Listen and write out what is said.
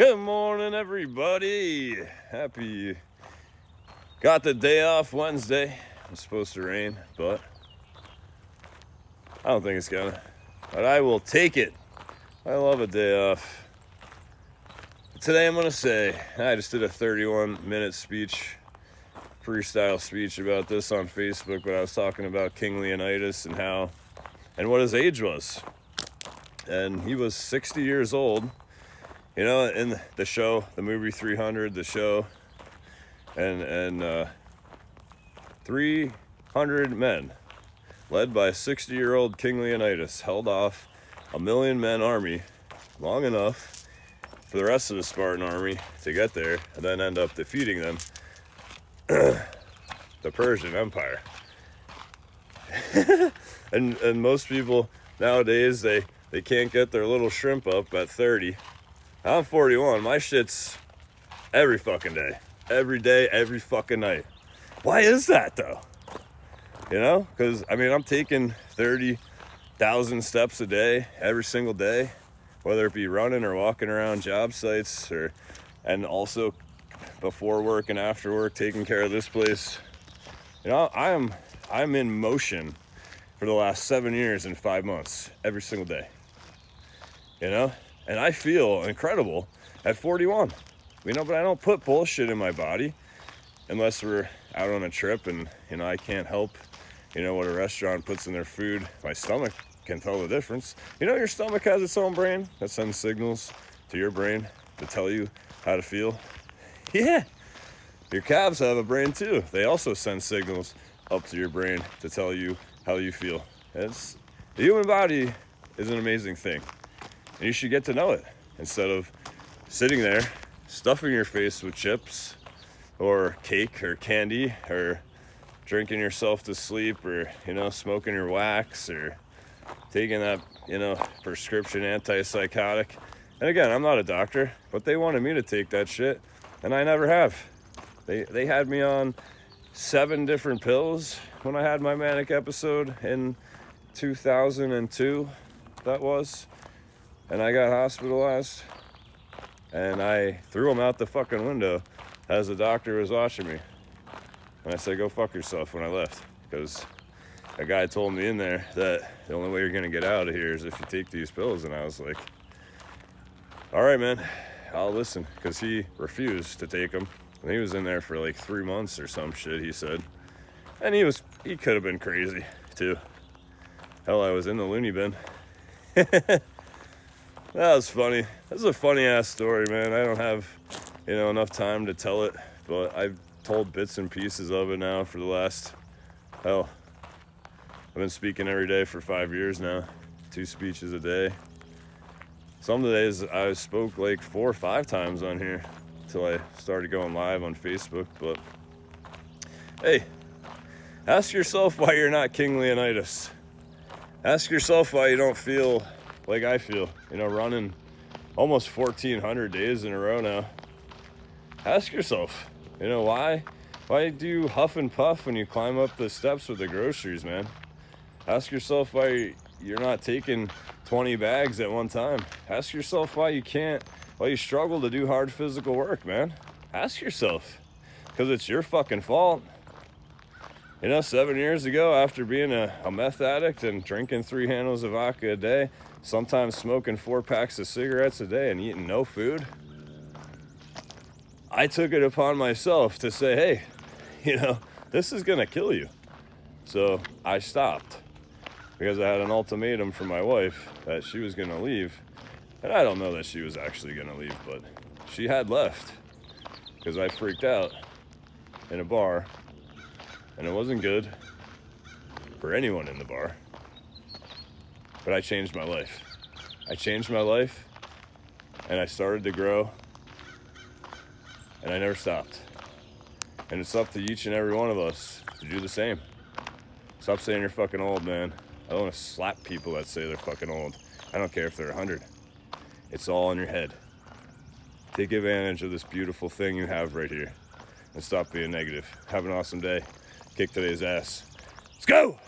Good morning, everybody. Got the day off Wednesday. It's supposed to rain, but I don't think it's gonna. But I will take it. I love a day off. Today I'm gonna say, I just did a 31-minute speech, freestyle speech about this on Facebook, but I was talking about King Leonidas and what his age was. And he was 60 years old. You know, in the show, the movie 300, the show, and 300 men, led by 60-year-old King Leonidas, held off a 1,000,000-man army long enough for the rest of the Spartan army to get there and then end up defeating them, the Persian Empire. and most people nowadays, they can't get their little shrimp up at 30. I'm 41. My shit's every fucking day. Every day, every fucking night. Why is that, though? You know? Because, I'm taking 30,000 steps a day, every single day, whether it be running or walking around job sites, and also before work and after work, taking care of this place. You know, I'm in motion for the last 7 years and 5 months, every single day. You know? And I feel incredible at 41, but I don't put bullshit in my body unless we're out on a trip and, I can't help, what a restaurant puts in their food. My stomach can tell the difference. Your stomach has its own brain that sends signals to your brain to tell you how to feel. Yeah, your calves have a brain too. They also send signals up to your brain to tell you how you feel. The human body is an amazing thing. And you should get to know it instead of sitting there stuffing your face with chips or cake or candy or drinking yourself to sleep or, smoking your wax or taking that, prescription antipsychotic. And again, I'm not a doctor, but they wanted me to take that shit and I never have. They had me on 7 different pills when I had my manic episode in 2002, that was. And I got hospitalized, and I threw them out the fucking window as the doctor was watching me. And I said, go fuck yourself when I left, because a guy told me in there that the only way you're gonna get out of here is if you take these pills. And I was like, all right, man, I'll listen, because he refused to take them. And he was in there for like 3 months or some shit, he said. And he could have been crazy, too. Hell, I was in the loony bin. That was funny. This is a funny ass story, man. I don't have, enough time to tell it, but I've told bits and pieces of it now for the last, I've been speaking every day for 5 years now, 2 speeches a day. Some days I spoke like 4 or 5 times on here until I started going live on Facebook. But hey, ask yourself why you're not King Leonidas. Ask yourself why you don't feel like I feel, running almost 1,400 days in a row now. Ask yourself, why do you huff and puff when you climb up the steps with the groceries, man? Ask yourself why you're not taking 20 bags at one time. Ask yourself why you struggle to do hard physical work, man. Ask yourself, because it's your fucking fault. 7 years ago, after being a meth addict and drinking 3 handles of vodka a day, sometimes smoking 4 packs of cigarettes a day and eating no food, I took it upon myself to say, hey, this is gonna kill you. So I stopped because I had an ultimatum from my wife that she was gonna leave. And I don't know that she was actually gonna leave, but she had left because I freaked out in a bar, and it wasn't good for anyone in the bar. But I changed my life. I changed my life, and I started to grow, and I never stopped. And it's up to each and every one of us to do the same. Stop saying you're fucking old, man. I don't want to slap people that say they're fucking old. I don't care if they're 100. It's all in your head. Take advantage of this beautiful thing you have right here, and stop being negative. Have an awesome day. Kick today's ass. Let's go!